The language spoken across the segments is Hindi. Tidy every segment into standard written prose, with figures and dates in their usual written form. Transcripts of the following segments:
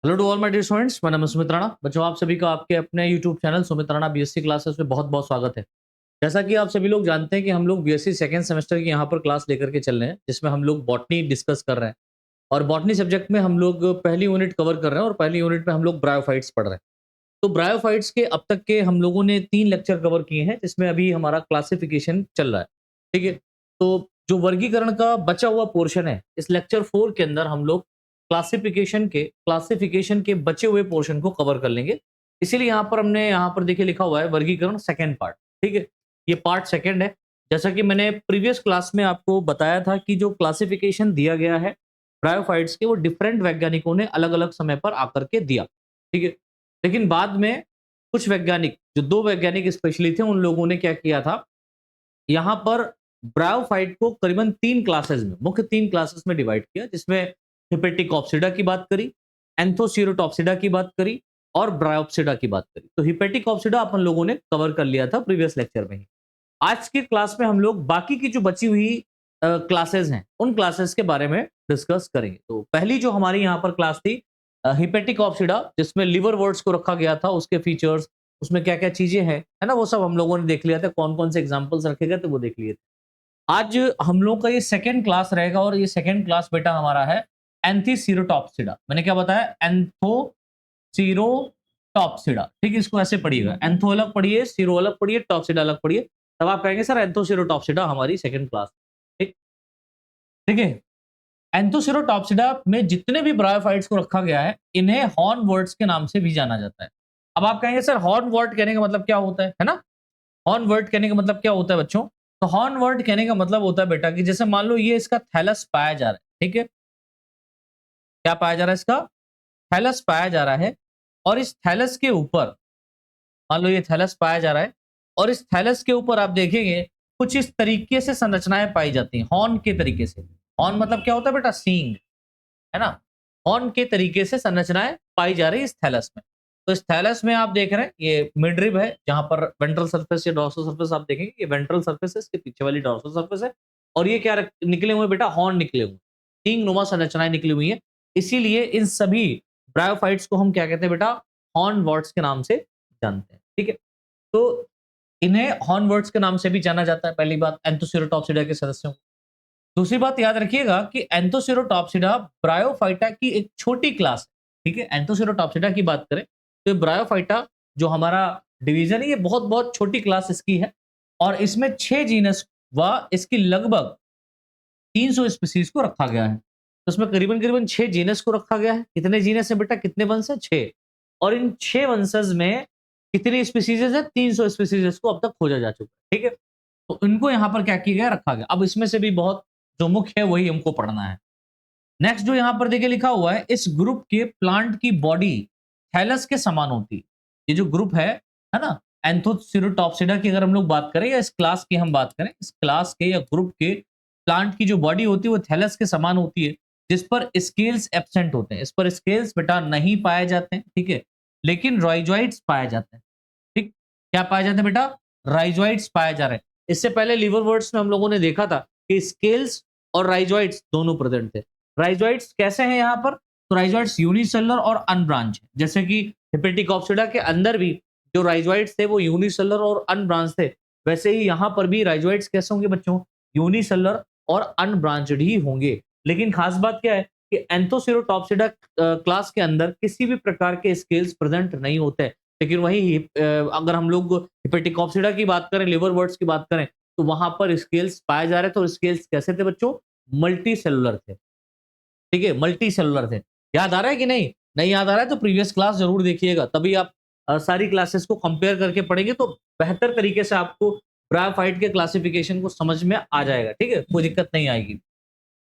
Hello to all my dear students, मैं नाम है सुमित राणा। बच्चों, आप सभी का आपके अपने YouTube channel Sumit Rana BSc classes में बहुत बहुत स्वागत है। जैसा कि आप सभी लोग जानते हैं कि हम लोग बीएससी सेकंड सेमेस्टर की यहाँ पर क्लास लेकर के चल रहे हैं, जिसमें हम लोग बॉटनी डिस्कस कर रहे हैं। और बॉटनी सब्जेक्ट में हम लोग पहली यूनिट कवर कर रहे हैं और पहली यूनिट में हम लोग ब्रायोफाइट्स पढ़ रहे हैं। तो ब्रायोफाइट्स के अब तक के हम लोगों ने 3 लेक्चर कवर किए हैं, जिसमें अभी हमारा क्लासिफिकेशन चल रहा है। ठीक है? तो जो वर्गीकरण का बचा हुआ पोर्शन है, इस लेक्चर 4 के अंदर हम लोग क्लासिफिकेशन के बचे हुए पोर्शन को कवर कर लेंगे। इसीलिए यहाँ पर देखिए लिखा हुआ है वर्गीकरण सेकंड पार्ट। ठीक है? ये पार्ट सेकंड है। जैसा कि मैंने प्रीवियस क्लास में आपको बताया था कि जो क्लासिफिकेशन दिया गया है ब्रायोफाइट्स के, वो डिफरेंट वैज्ञानिकों ने अलग-अलग समय पर आकर के दिया। ठीक है? लेकिन बाद में कुछ वैज्ञानिक, जो 2 वैज्ञानिक स्पेशली थे, उन लोगों ने क्या किया था, यहाँ पर ब्रायोफाइट को करीबन 3 क्लासेस में, मुख्य 3 क्लासेस में डिवाइड किया, जिसमें हिपेटिकॉप्सिडा की बात करी, एंथोसीरोटॉप्सिडा की बात करी और ब्रायोप्सिडा की बात करी। तो हिपेटिकॉप्सिडा अपन लोगों ने कवर कर लिया था प्रीवियस लेक्चर में ही। आज की क्लास में हम लोग बाकी की जो बची हुई क्लासेस हैं, उन क्लासेस के बारे में डिस्कस करेंगे। तो पहली जो हमारी यहाँ पर क्लास थी हिपेटिकॉप्सिडा, जिसमें लिवर वर्ड्स को रखा गया था, उसके फीचर्स, उसमें क्या-क्या चीजें हैं, है ना? वो सब हम लोगों ने देख लिया था। कौन-कौन से एग्जांपल्स रखे गए थे, वो देख लिए थे। आज हम लोग का ये सेकंड क्लास रहेगा और ये सेकंड क्लास बेटा हमारा है एंथीसीरोटॉप्सिडा। मैंने क्या बताया? एंथोसीरोटॉप्सिडा। ठीक है? इसको ऐसे पढ़िएगा, एंथो अलग पढ़िए, सीरो अलग पढ़िए, टॉप्सिडा अलग पढ़िए। तब आप कहेंगे सर एंथोसीरोटॉप्सिडा हमारी सेकंड क्लास। ठीक ठीक है? एंथोसीरोटॉप्सिडा में जितने भी ब्रायोफाइट्स को रखा गया है, इन्हें हॉर्न वर्ड्स के नाम से भी जाना जाता है। अब आप कहेंगे सर हॉर्न वर्ड कहने का मतलब क्या होता है ना? हॉर्न वर्ड कहने का मतलब क्या होता है बच्चों? तो हॉर्न वर्ड कहने का मतलब होता है बेटा कि जैसे मान लो ये इसका थैलस पाया जा रहा है। ठीक है? क्या पाया जा रहा है इसका? थैलस पाया जा रहा है। और इस थैलस के ऊपर, मान लो ये थैलस पाया जा रहा है और इस थैलस के ऊपर आप देखेंगे कुछ इस तरीके से संरचनाएं पाई जाती हैं, हॉर्न के तरीके से। हॉर्न मतलब क्या होता है बेटा? सींग, है ना? हॉर्न के तरीके से संरचनाएं पाई जा रही है इस थैलस में। तो इस थैलस में आप देख रहे हैं ये मिडरिब है, जहां पर वेंट्रल सरफेस या डॉर्सल सरफेस आप देखेंगे, ये वेंट्रल सरफेस है, इसके पीछे वाली डॉर्सल सरफेस है। और ये क्या निकले हुए बेटा? हॉर्न निकले हुए, सींग नुमा संरचनाएं निकली हुई है। इसीलिए इन सभी ब्रायोफाइट्स को हम क्या कहते हैं बेटा? हॉर्न वर्ड्स के नाम से जानते हैं। ठीक है? तो इन्हें हॉर्न वर्ड्स के नाम से भी जाना जाता है, पहली बात, एंथोसीरोटॉप्सिडा के सदस्यों को। दूसरी बात याद रखिएगा कि एंथोसीरोटॉप्सिडा ब्रायोफाइटा की एक छोटी क्लास है। ठीक है? एंथोसीरोटॉप्सिडा की बात करें तो ये ब्रायोफाइटा जो हमारा डिवीजन है, ये बहुत बहुत छोटी क्लास इसकी है। और इसमें 6 जीनस व इसकी लगभग 300 स्पीसीज को रखा गया है। तो इसमें करीबन करीबन 6 जीनस को रखा गया है। कितने जीनस है बेटा? कितने वंश है? 6। और इन 6 वंशज में कितनी स्पीसीज है? 300 स्पीसीज को अब तक खोजा जा चुका है। ठीक है? तो इनको यहाँ पर क्या किया गया? रखा गया। अब इसमें से भी बहुत जो मुख्य है वही हमको पढ़ना है। नेक्स्ट जो यहाँ पर देखिए लिखा हुआ है, इस ग्रुप के प्लांट की बॉडी थैलस के समान होती है। ये जो ग्रुप है ना? एंथोसिरोटॉप्सिडा की अगर हम लोग बात करें या इस क्लास की हम बात करें, इस क्लास के या ग्रुप के प्लांट की जो बॉडी होती है वो थैलस के समान होती है, जिस पर स्केल्स एब्सेंट होते हैं। इस पर स्केल्स बेटा नहीं पाए जाते हैं। ठीक है? लेकिन राइजोइड्स पाए जाते हैं। ठीक? क्या पाए जाते हैं बेटा? राइजोइड्स पाए जा रहे हैं। इससे पहले लिवर वर्ड्स में हम लोगों ने देखा था कि स्केल्स और राइजोइड्स दोनों प्रेजेंट थे। राइजोइड्स कैसे हैं यहाँ पर? तो राइजोइड्स यूनिसेलुलर और अनब्रांच है। जैसे कि हिपेटिकॉप्सिडा के अंदर भी जो राइजोइड्स थे वो यूनिसेलुलर और अनब्रांच थे, वैसे ही यहाँ पर भी राइजोइड्स कैसे होंगे बच्चों? यूनिसेलुलर और अनब्रांचड ही होंगे। लेकिन खास बात क्या है कि एंथोसिरोटॉप्सिडा क्लास के अंदर किसी भी प्रकार के स्केल्स प्रेजेंट नहीं होते हैं। लेकिन वही अगर हम लोग हिपेटिकॉप्सिडा की बात करें, लिवर वर्ड्स की बात करें, तो वहां पर स्केल्स पाए जा रहे थे। और स्केल्स कैसे थे बच्चों? मल्टी सेलुलर थे। ठीक है? मल्टी सेलुलर थे। याद आ रहा है कि नहीं? नहीं याद आ रहा है तो प्रीवियस क्लास जरूर देखिएगा, तभी आप सारी क्लासेस को कंपेयर करके पढ़ेंगे तो बेहतर तरीके से आपको ब्रायोफाइट के क्लासिफिकेशन को समझ में आ जाएगा। ठीक है? कोई दिक्कत नहीं आएगी।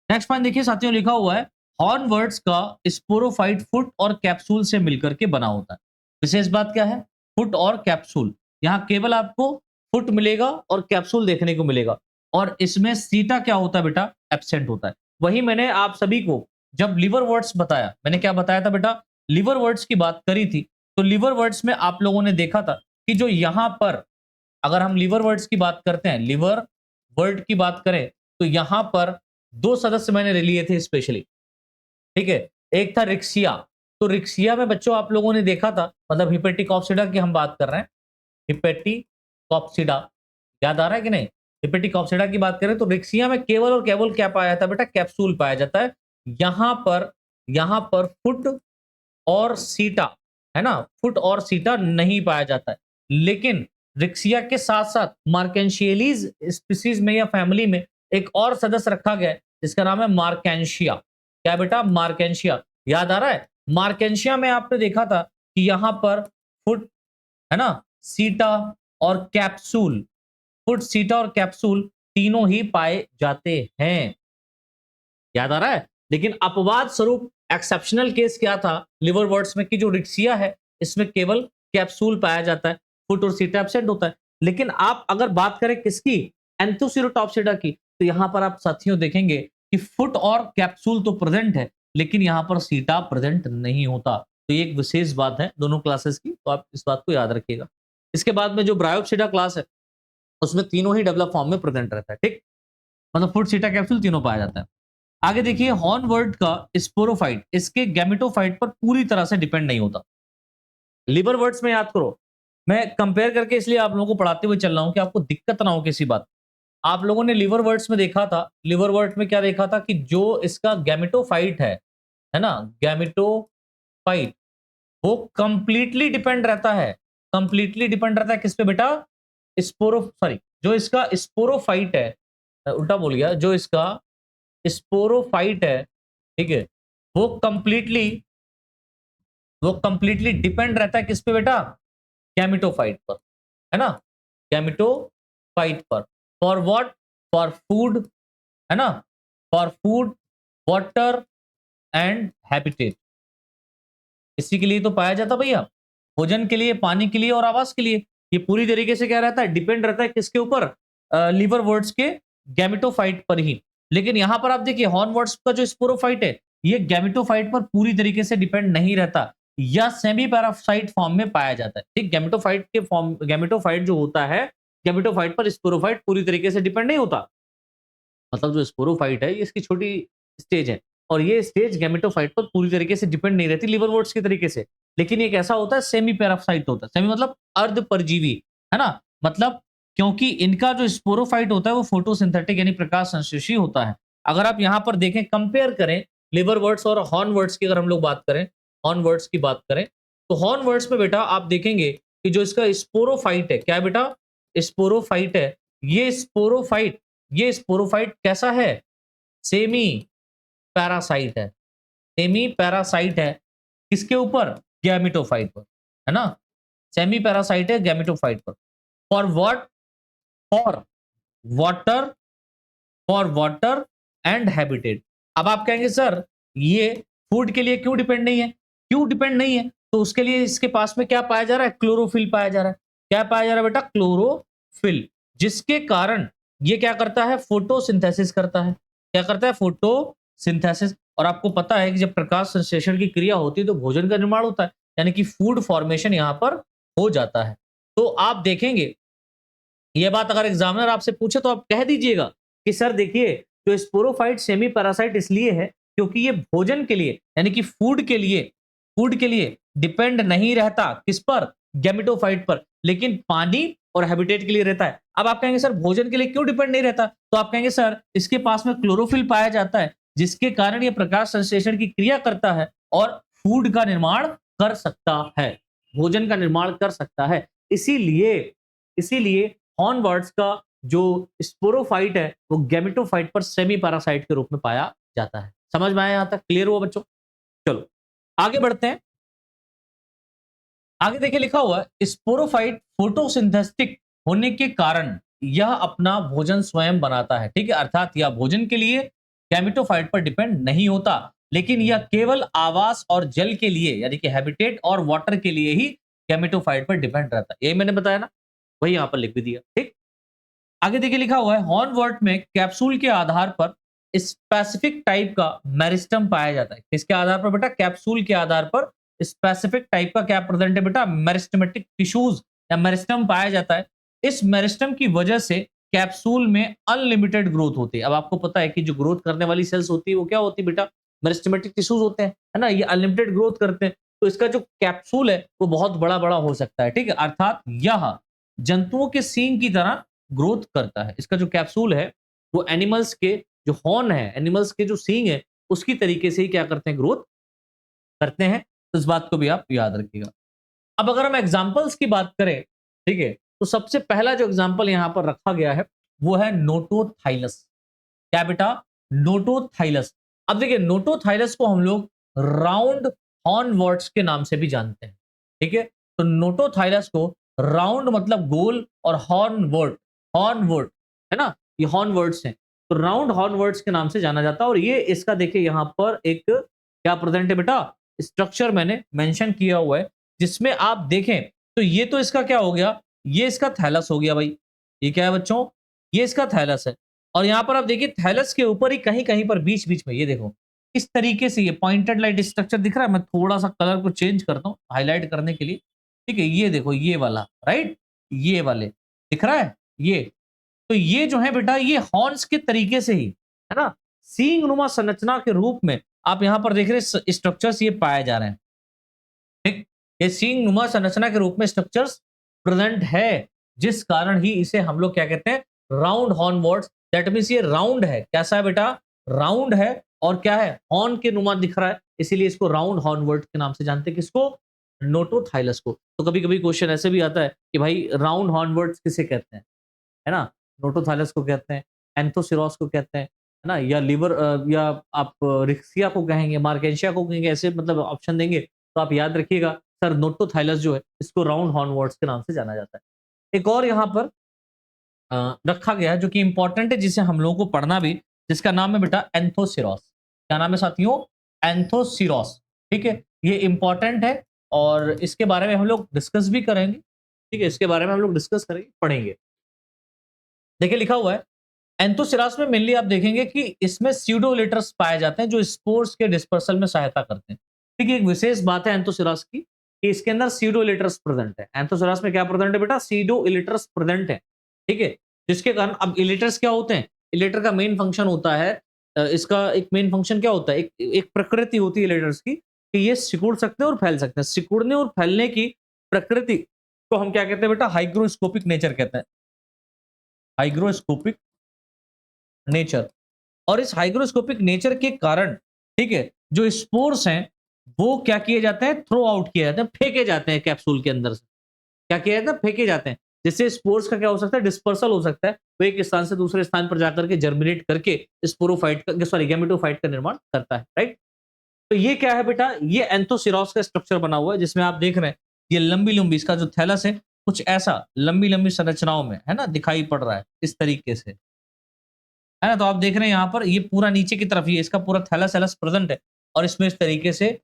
नेक्स्ट पॉइंट देखिए साथियों, लिखा हुआ है हॉर्न वर्ड्स का स्पोरोफाइट फुट और कैप्सूल से मिलकर के बना होता है। विशेष बात क्या है? फुट और कैप्सूल। यहाँ केवल आपको फुट मिलेगा और कैप्सूल देखने को मिलेगा। और इसमें सीटा क्या होता है बेटा? एब्सेंट होता है। वही मैंने आप सभी को जब लिवर वर्ड्स बताया, मैंने क्या बताया था बेटा? लिवर वर्ड्स की बात करी थी। तो लिवर वर्ड्स में आप लोगों ने देखा था कि जो यहां पर, अगर हम लिवर वर्ड्स की बात करते हैं, लिवर वर्ड की बात करें, तो यहां पर 2 सदस्य मैंने लिए थे स्पेशली। ठीक है? एक था रिक्सिया। तो रिक्सिया में बच्चों आप लोगों ने देखा था, मतलब हिपेटिक ऑप्सिडा की हम बात कर रहे हैं, हिपेटिक ऑप्सिडा, याद आ रहा है कि नहीं? हिपेटिक ऑप्सिडा की बात करें तो रिक्सिया में केवल और केवल क्या पाया जाता है बेटा? कैप्सूल पाया जाता है। यहाँ पर फुट और सीटा, है ना? फुट और सीटा नहीं पाया जाता है। लेकिन रिक्सिया के साथ-साथ मार्केंशियलीज स्पीशीज में या फैमिली में एक और सदस्य रखा गया है, जिसका नाम है मार्केंशिया। क्या है बेटा? मार्केंशिया। याद आ रहा है? मार्केंशिया में आपने देखा था कि यहाँ पर फुट, है ना? सीटा और कैप्सूल, फुट, सीटा और कैप्सूल तीनों ही पाए जाते हैं। याद आ रहा है? लेकिन अपवाद स्वरूप एक्सेप्शनल केस क्या था लिवरवर्ट्स में कि जो रिक्सिया है इसमें केवल कैप्सूल पाया जाता है, फुट और सीटा एब्सेंट होता है। लेकिन आप अगर बात करें किसकी? एंथोसिरोटॉप्सिडा की, तो यहां पर आप साथियों देखेंगे कि फुट और कैप्सूल तो प्रेजेंट है, लेकिन यहां पर सीटा प्रेजेंट नहीं होता। तो ये एक विशेष बात है दोनों क्लासेस की, तो आप इस बात को याद रखिएगा। इसके बाद में जो ब्रायोप्सिडा क्लास है उसमें तीनों ही डेवलप फॉर्म में प्रेजेंट रहता है, ठीक? मतलब फुट, सीटा, कैप्सूल तीनों पाया जाता है। आगे देखिए हॉर्नवर्ट का स्पोरोफाइट इसके गैमेटोफाइट पर पूरी तरह से डिपेंड नहीं होता। लिवरवर्ट्स में याद करो, मैं कंपेयर करके इसलिए आप लोगों को पढ़ाते हुए चल रहा हूं कि आपको दिक्कत ना हो किसी बात। आप लोगों ने लिवरवर्ट्स में देखा था, लिवरवर्ट में क्या देखा था कि जो इसका गैमेटोफाइट है ना, गैमेटोफाइट, वो कंप्लीटली डिपेंड रहता है, कंप्लीटली डिपेंड रहता है किस पे बेटा? स्पोरो, सॉरी, जो इसका स्पोरोफाइट है, उल्टा बोल गया, जो इसका स्पोरोफाइट है, ठीक है, वो कंप्लीटली वो कंप्लीटली डिपेंड रहता है किस पे बेटा? गैमेटोफाइट पर, है ना? गैमेटोफाइट पर। For what? फॉर फूड, है ना? For food, water and habitat, इसी के लिए तो पाया जाता भैया, भोजन के लिए, पानी के लिए और आवास के लिए। ये पूरी तरीके से क्या रहता है? डिपेंड रहता है किसके ऊपर? लिवर वर्ड्स के गैमेटोफाइट पर ही। लेकिन यहां पर आप देखिए हॉर्नवर्ट्स का जो स्पोरोफाइट है, ये गैमेटोफाइट पर पूरी तरीके से डिपेंड नहीं रहता, या सेमी पैरासाइट फॉर्म में पाया जाता है, ठीक? गैमेटोफाइट के फॉर्म, गैमेटोफाइट जो होता है, गैमेटोफाइट पर स्पोरोफाइट पूरी तरीके से डिपेंड नहीं होता। मतलब जो स्पोरोफाइट है ये इसकी छोटी स्टेज है, और ये स्टेज गैमेटोफाइट पर पूरी तरीके से डिपेंड नहीं रहती लिवरवोर्ट्स के तरीके से। लेकिन एक ऐसा होता है सेमी पैरासाइट होता है, सेमी मतलब अर्ध परजीवी, है ना? मतलब क्योंकि इनका जो स्पोरोफाइट होता है वो फोटोसिंथेटिक यानी प्रकाश संश्लेषी होता है। अगर आप यहाँ पर देखें, कंपेयर करें लिवरवर्ट्स और हॉर्नवर्ट्स की, अगर हम लोग बात करें, हॉर्नवर्ट्स की बात करें, तो हॉर्नवर्ट्स में बेटा आप देखेंगे कि जो इसका स्पोरोफाइट है, क्या है बेटा? स्पोरोफाइट है। ये स्पोरोफाइट कैसा है? सेमी पैरासाइट है, सेमी पैरासाइट है। किसके ऊपर? गैमेटोफाइट पर, है ना? सेमी पैरासाइट है गैमेटोफाइट पर। For what? For water, for water and habitat. अब आप कहेंगे सर ये फूड के लिए क्यों डिपेंड नहीं है? क्यों डिपेंड नहीं है? तो उसके लिए इसके पास में क्या पाया जा रहा है? क्लोरोफिल पाया जा रहा है। क्या पाया जा रहा है बेटा? क्लोरोफिल, जिसके कारण ये क्या करता है? फोटोसिंथेसिस करता है। क्या करता है? फोटोसिंथेसिस। और आपको पता है कि जब प्रकाश संश्लेषण की क्रिया होती है तो भोजन का निर्माण होता है, यानी कि फूड फॉर्मेशन यहां पर हो जाता है। तो आप देखेंगे ये बात अगर एग्जामिनर आपसे पूछे तो आप कह दीजिएगा कि सर देखिए जो स्पोरोफाइट सेमी पैरासाइट इसलिए है क्योंकि ये भोजन के लिए यानी कि फूड के लिए डिपेंड नहीं रहता किस पर? गैमेटोफाइट पर, लेकिन पानी और हैबिटेट के लिए रहता है। अब आप कहेंगे सर भोजन के लिए क्यों डिपेंड नहीं रहता? तो आप कहेंगे सर इसके पास में क्लोरोफिल पाया जाता है, जिसके कारण ये प्रकाश संश्लेषण की क्रिया करता है और फूड का निर्माण कर सकता है, भोजन का निर्माण कर सकता है। इसीलिए इसीलिए हॉर्नवर्ट्स का जो स्पोरोफाइट है वो गैमेटोफाइट पर सेमी पैरासाइट के रूप में पाया जाता है। समझ में आया? यहां तक क्लियर हुआ बच्चों? चलो आगे बढ़ते हैं। आगे देखिए लिखा हुआ है स्पोरोफाइट फोटोसिंथेटिक होने के कारण यह अपना भोजन स्वयं बनाता है, ठीक है? अर्थात यह भोजन के लिए गैमेटोफाइट पर डिपेंड नहीं होता, लेकिन यह केवल आवास और जल के लिए यानी कि हैबिटेट और वाटर के लिए ही गैमेटोफाइट पर डिपेंड रहता है। यही मैंने बताया ना, वही यहां पर लिख भी दिया, ठीक? आगे देखिए लिखा हुआ है हॉर्नवर्ट में कैप्सूल के आधार पर स्पेसिफिक टाइप का मेरिस्टम पाया जाता है। किसके आधार पर बेटा? कैप्सूल के आधार पर स्पेसिफिक टाइप का क्या प्रेजेंट है बेटा? मेरिस्टमेटिक टिश्यूज या मेरिस्टम पाया जाता है। इस मेरिस्टम की वजह से कैप्सूल में अनलिमिटेड ग्रोथ होती है। अब आपको पता है कि जो ग्रोथ करने वाली सेल्स होती है वो क्या होती है बेटा? मेरिस्टमेटिक टिश्यूज होते हैं, है ना? ये अनलिमिटेड ग्रोथ करते हैं, तो इसका जो कैप्सूल है वो बहुत बड़ा बड़ा हो सकता है, ठीक है। अर्थात यह जंतुओं के सींग की तरह ग्रोथ करता है। इसका जो कैप्सूल है वो एनिमल्स के जो हॉर्न है, एनिमल्स के जो सींग है उसकी तरीके से ही क्या करते हैं, ग्रोथ करते हैं। तो इस बात को भी आप याद रखिएगा। अब अगर हम एग्जांपल्स की बात करें, ठीक है, तो सबसे पहला जो एग्जांपल यहां पर रखा गया है वो है नोटोथाइलस। क्या बेटा, नोटोथाइलस। अब देखिए नोटोथाइलस को हम लोग राउंड हॉर्नवर्ट्स के नाम से भी जानते हैं, ठीक है। तो नोटोथाइलस को राउंड मतलब गोल और हॉर्नवर्ट, हॉर्नवर्ट है ना, ये हॉर्नवर्ट्स हैं, तो राउंड हॉर्नवर्ट्स के नाम से जाना जाता है। और ये इसका देखिए यहां पर एक क्या प्रेजेंट है बेटा, स्ट्रक्चर मैंने मेंशन किया हुआ है, जिसमें आप देखें तो ये तो इसका क्या हो गया, ये इसका थैलस हो गया भाई। ये क्या है बच्चों, ये इसका थैलस है। और यहां पर आप देखिए थैलस के ऊपर ही कहीं कहीं पर बीच बीच में ये देखो इस तरीके से ये पॉइंटेड लाइट स्ट्रक्चर दिख रहा है। मैं थोड़ा सा कलर को चेंज करता हूं हाईलाइट करने के लिए, ठीक है। ये देखो ये वाला, राइट, ये वाले दिख रहा है ये। तो ये जो है बेटा ये हॉर्न्स के तरीके से ही, है ना, सींग नुमा संरचना के रूप में आप यहां पर देख रहे स्ट्रक्चर्स ये पाए जा रहे हैं, ठीक। ये सींग नुमा संरचना के रूप में स्ट्रक्चर्स प्रेजेंट है, जिस कारण ही इसे हम लोग क्या कहते हैं, राउंड हॉर्नवर्ट्स। दैट मींस ये राउंड है, कैसा है बेटा, राउंड है, और क्या है, हॉर्न के नुमा दिख रहा है, इसीलिए इसको राउंड हॉर्नवर्ट के नाम से जानते हैं। किसको, नोटोथाइलस को। तो कभी कभी क्वेश्चन ऐसे भी आता है कि भाई राउंड हॉर्नवर्ट्स किसे कहते हैं, है ना, नोटोथाइलस को कहते हैं, एंथोसिरोस को कहते हैं, है ना, या लिवर या आप रिक्सिया को कहेंगे, मार्केंशिया को कहेंगे, ऐसे मतलब ऑप्शन देंगे। तो आप याद रखिएगा सर नोटोथाइलस जो है इसको राउंड हॉर्नवर्ट्स के नाम से जाना जाता है। एक और यहाँ पर रखा गया है जो कि इंपॉर्टेंट है, जिसे हम लोगों को पढ़ना भी, जिसका नाम है बेटा एंथोसिरोस। क्या नाम है साथियों, एंथोसिरोस, ठीक है। ये इंपॉर्टेंट है और इसके बारे में हम लोग डिस्कस भी करेंगे, ठीक है, इसके बारे में हम लोग डिस्कस करेंगे, पढ़ेंगे। देखिए लिखा हुआ है एंथोसिरास में मेनली आप देखेंगे कि इसमें स्यूडोलेटर्स पाए जाते हैं जो स्पोर्स के डिस्पर्सल में सहायता करते हैं। ठीक है, एक विशेष बात है एंथोसिरास की कि इसके अंदर स्यूडोलेटर्स प्रेजेंट है। एंथोसिरास में क्या प्रेजेंट है बेटा, स्यूडोलेटर्स प्रेजेंट है, ठीक है। जिसके कारण अब इलेटर्स क्या होते हैं, इलेटर का मेन फंक्शन होता है इसका एक मेन फंक्शन क्या होता है, एक प्रकृति होती है इलेटर्स की कि ये सिकुड़ सकते हैं और फैल सकते हैं। सिकुड़ने और फैलने की प्रकृति को हम क्या कहते हैं बेटा, हाइग्रोस्कोपिक नेचर कहते हैं, हाइग्रोस्कोपिक नेचर। और इस हाइग्रोस्कोपिक नेचर के कारण, ठीक है, जो स्पोर्स हैं वो क्या किए जाते हैं, थ्रो आउट किए जाते हैं, फेंके जाते हैं कैप्सूल के अंदर से। क्या किया जाता है, फेंके जाते हैं। जिससे स्पोर्स का क्या हो सकता है, डिस्पर्सल हो सकता है, वो एक स्थान से दूसरे स्थान पर जाकर के जर्मिनेट करके स्पोरोफाइट का सॉरी गैमेटोफाइट का निर्माण करता है, राइट। तो ये क्या है बेटा, ये एंथोसिरोस का स्ट्रक्चर बना हुआ है, जिसमें आप देख रहे हैं ये लंबी लंबी, इसका जो थैलस है कुछ ऐसा लंबी लंबी संरचनाओं में, है ना, दिखाई पड़ रहा है इस तरीके से, है ना। तो आप देख रहे हैं यहाँ पर ये पूरा नीचे की तरफ, ये इसका पूरा थैलस थैलस प्रेजेंट है और इसमें इस तरीके से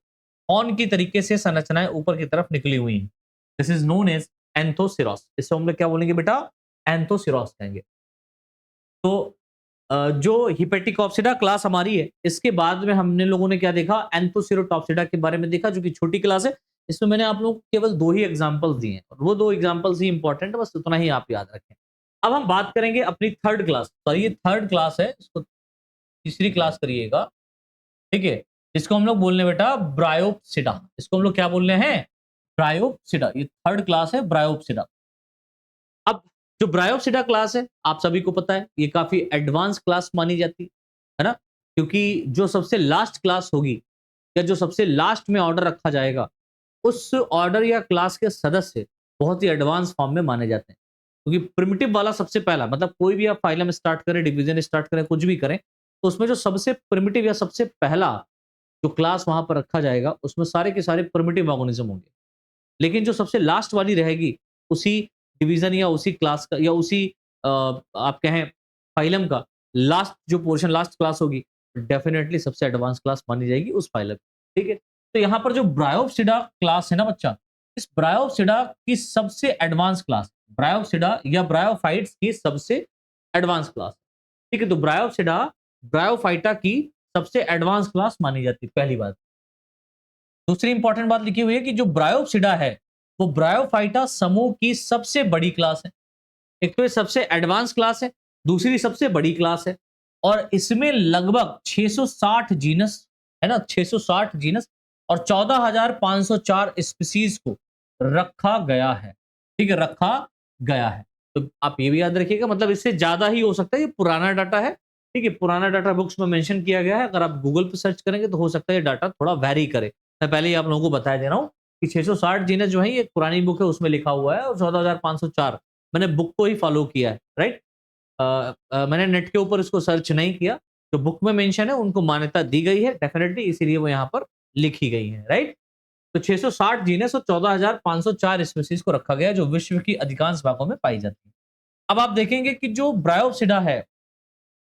हॉर्न की तरीके से संरचनाएं ऊपर की तरफ निकली हुई हैं। This is known as Anthoceros. इससे हम लोग क्या बोलेंगे बेटा, एंथोसिरोस कहेंगे। तो जो हिपेटिकोप्सिडा क्लास हमारी है, इसके बाद में हमने लोगों ने क्या देखा, एंथोसिरोटॉप्सिडा के बारे में देखा, जो कि छोटी क्लास है। इसमें मैंने आप लोगों को केवल 2 ही एग्जांपल्स दिए हैं और वो 2 एग्जांपल्स ही इंपॉर्टेंट है, बस उतना ही आप याद रखें। अब हम बात करेंगे अपनी थर्ड क्लास, तो ये थर्ड क्लास है, इसको तीसरी क्लास करिएगा, ठीक है। इसको हम लोग बोलने बेटा ब्रायोप्सिडा, इसको हम लोग क्या बोल रहे हैं, ब्रायोप्सिडा। ये थर्ड क्लास है ब्रायोप्सिडा। अब जो ब्रायोप्सिडा क्लास है आप सभी को पता है ये काफी एडवांस क्लास मानी जाती है ना, क्योंकि जो सबसे लास्ट क्लास होगी या जो सबसे लास्ट में ऑर्डर रखा जाएगा उस ऑर्डर या क्लास के सदस्य बहुत ही एडवांस फॉर्म में माने जाते हैं। क्योंकि प्रिमिटिव वाला सबसे पहला, मतलब कोई भी आप फाइलम स्टार्ट करें, डिवीजन स्टार्ट करें, कुछ भी करें, तो उसमें जो सबसे प्रिमिटिव या सबसे पहला जो क्लास वहां पर रखा जाएगा उसमें सारे के सारे प्रिमिटिव ऑर्गेनिज्म होंगे। लेकिन जो सबसे लास्ट वाली रहेगी उसी डिवीजन या उसी क्लास का या उसी आप कहें फाइलम का लास्ट जो पोर्शन, लास्ट क्लास होगी, डेफिनेटली सबसे एडवांस क्लास मानी जाएगी उस फाइलम, ठीक है। तो यहाँ पर जो ब्रायोप्सिडा क्लास है ना बच्चा, इस ब्रायोप्सिडा की सबसे एडवांस क्लास, ब्रायोप्सिडा या ब्रायोफाइट्स की सबसे एडवांस क्लास, ठीक है। तो ब्रायोप्सिडा ब्रायोफाइटा की सबसे एडवांस क्लास मानी जाती है, पहली बात। दूसरी इंपॉर्टेंट बात लिखी हुई है कि जो ब्रायोप्सिडा है वो ब्रायोफाइटा समूह की सबसे बड़ी क्लास है। एक तो ये सबसे एडवांस क्लास है, दूसरी सबसे बड़ी क्लास है, और इसमें लगभग 660 जीनस, है ना, 660 जीनस और 14,504 स्पीसीज को रखा गया है। ठीक है, रखा गया है। तो आप ये भी याद रखिएगा, मतलब इससे ज्यादा ही हो सकता है, ये पुराना डाटा है। ठीक है, पुराना डाटा बुक्स में मेंशन किया गया है। अगर आप गूगल पे सर्च करेंगे तो हो सकता है ये डाटा थोड़ा वैरी करे। मैं पहले ही आप लोगों को बता दे रहा हूँ कि 660 जीनस जो है ये एक पुरानी बुक है, उसमें लिखा हुआ है, और 14,504 मैंने बुक को ही फॉलो किया है, राइट। मैंने नेट के ऊपर इसको सर्च नहीं किया। जो बुक में मेंशन है उनको मान्यता दी गई है डेफिनेटली, इसीलिए वो यहाँ पर लिखी गई है, राइट। तो 660 जीनस और 14,504 स्पीसीज को रखा गया है, जो विश्व की अधिकांश भागों में पाई जाती है। अब आप देखेंगे कि जो ब्रायोप्सिडा है,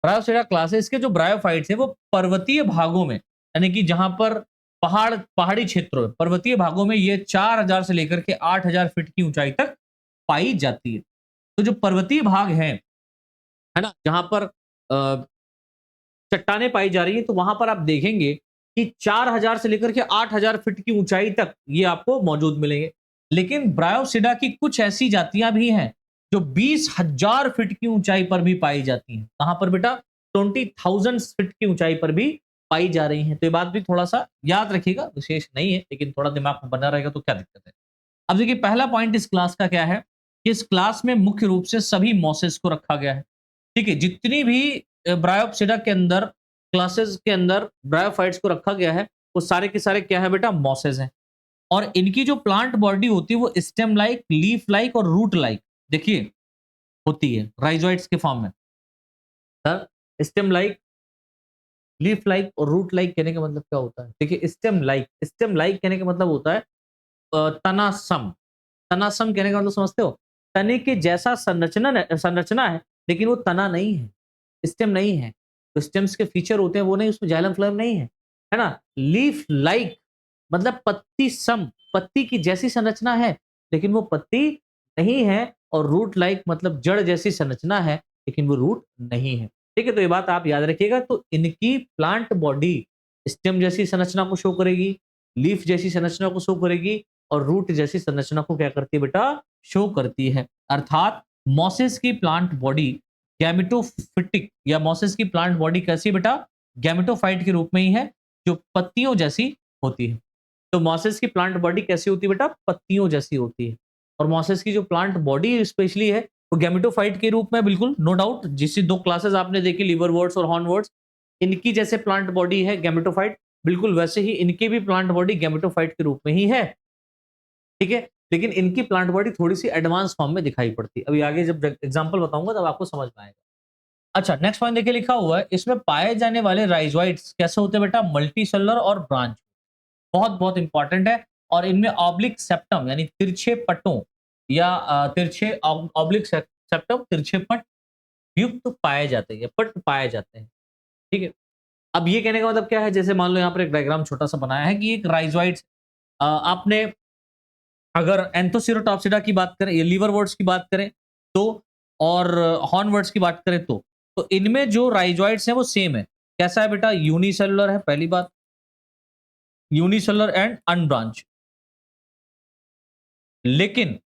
ब्रायोप्सिडा क्लासेस के जो ब्रायोफाइट्स है वो पर्वतीय भागों में, यानी कि जहां पर पहाड़ी क्षेत्रों, पर्वतीय भागों में ये 4,000 से लेकर के 8,000 फीट की ऊंचाई तक पाई जाती है। तो जो पर्वतीय भाग है ना, जहां पर चट्टानें पाई जा रही है, तो वहां पर आप देखेंगे कि 4,000 से लेकर के 8,000 फीट की ऊंचाई तक ये आपको मौजूद मिलेंगे। लेकिन ब्रायोप्सिडा की कुछ ऐसी जातियां भी हैं जो 20,000 फीट की ऊंचाई पर भी पाई जाती हैं। कहां पर बेटा? 20,000 फीट की ऊंचाई पर भी पाई जा रही हैं। तो ये बात भी थोड़ा सा याद रखिएगा, विशेष नहीं है, लेकिन थोड़ा दिमाग में बना रहेगा तो क्या दिक्कत है। अब देखिए पहला पॉइंट इस क्लास का क्या है कि इस क्लास में मुख्य रूप से सभी मॉसेस को रखा गया है। ठीक है, जितनी भी ब्रायोप्सिडा के अंदर, क्लासेस के अंदर ब्रायोफाइट्स को रखा गया है, वो सारे के सारे क्या है बेटा? मॉसेस हैं। और इनकी जो प्लांट बॉडी होती है वो स्टेम लाइक, लीफ लाइक और रूट लाइक, देखिए, होती है राइजोइड्स के फॉर्म में। Sir, stem like, leaf like और रूट लाइक कहने का मतलब क्या होता है? देखिए, स्टेम लाइक कहने का मतलब होता है तनासम। तनासम कहने का मतलब समझते हो? तने के जैसा संरचना है, लेकिन वो तना नहीं है, स्टेम नहीं है। तो स्टेम्स के फीचर होते हैं वो नहीं, उसमें जाइलम फ्लोएम नहीं है ना। लीफ लाइक मतलब पत्ती सम, पत्ती की जैसी संरचना है, लेकिन वो पत्ती नहीं है। और रूट लाइक मतलब जड़ जैसी संरचना है, लेकिन वो रूट नहीं है। ठीक है, तो ये बात आप याद रखिएगा। तो इनकी प्लांट बॉडी स्टेम जैसी संरचना को शो करेगी, लीफ जैसी संरचना को शो करेगी, और रूट जैसी संरचना को क्या करती है बेटा? शो करती है। अर्थात मॉसेस की प्लांट बॉडी गैमेटोफिटिक, या मॉसेस की प्लांट बॉडी कैसी बेटा? गैमेटोफाइट के रूप में ही है, जो पत्तियों जैसी होती है। तो मॉसेस की प्लांट बॉडी कैसी होती है बेटा? पत्तियों जैसी होती है। और मॉसेस की जो प्लांट बॉडी स्पेशली है वो गैमेटोफाइट के रूप में, बिल्कुल नो डाउट। जिससे दो क्लासेस आपने देखी, लिवरवर्ट्स और हॉर्नवर्ट्स, इनकी जैसे प्लांट बॉडी है गैमेटोफाइट, बिल्कुल वैसे ही इनकी भी प्लांट बॉडी गैमेटोफाइट के रूप में ही है। ठीक है, लेकिन इनकी प्लांट बॉडी थोड़ी सी एडवांस फॉर्म में दिखाई पड़ती है। अभी आगे जब एग्जांपल बताऊंगा तब आपको समझ में आएगा। अच्छा, नेक्स्ट पॉइंट देखिए, लिखा हुआ है इसमें पाए जाने वाले राइजोइड्स कैसे होते हैं बेटा? मल्टी सेलुलर और ब्रांच। बहुत बहुत इंपॉर्टेंट है। और इनमें ऑब्लिक सेप्टम यानी तिरछे पट्टों, या तिरछे ऑब्लिक सेप्टम, तिरछे पट युक्त पाए जाते हैं, पट पाए जाते हैं। ठीक है, अब ये कहने का मतलब क्या है? जैसे मान लो यहाँ पर एक डायग्राम छोटा सा बनाया है कि एक राइजोइड्स, आपने अगर एंथोसिरोटॉप्सिडा की बात करें, या लीवरवर्ट्स की बात करें तो, और हॉर्नवर्ट्स की बात करें तो इनमें जो राइजोइड्स हैं वो सेम है। कैसा है बेटा? यूनिसेलुलर है, पहली बात, यूनिसेलुलर एंड अनब्रांच। लेकिन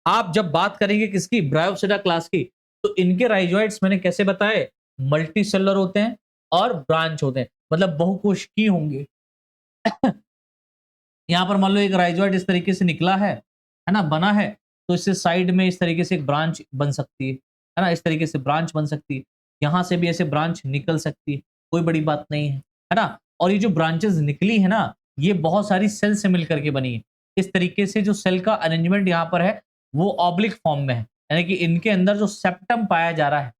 आप जब बात करेंगे किसकी? ब्रायोप्सिडा क्लास की, तो इनके राइजोइड्स मैंने कैसे बताए? मल्टी सेलुलर होते हैं और ब्रांच होते हैं, मतलब बहुकोशिकीय होंगे। यहाँ पर मान लो एक राइजोइड इस तरीके से निकला है ना, बना है, तो इससे साइड में इस तरीके से एक ब्रांच बन सकती है ना, इस तरीके से ब्रांच बन सकती है। यहाँ से भी ऐसे ब्रांच निकल सकती है, कोई बड़ी बात नहीं है ना। और ये जो ब्रांचेस निकली है ना, ये बहुत सारी सेल से मिलकर के बनी है। इस तरीके से जो सेल का अरेंजमेंट यहाँ पर है वो ऑब्लिक फॉर्म में है, यानी कि इनके अंदर जो सेप्टम पाया जा रहा है,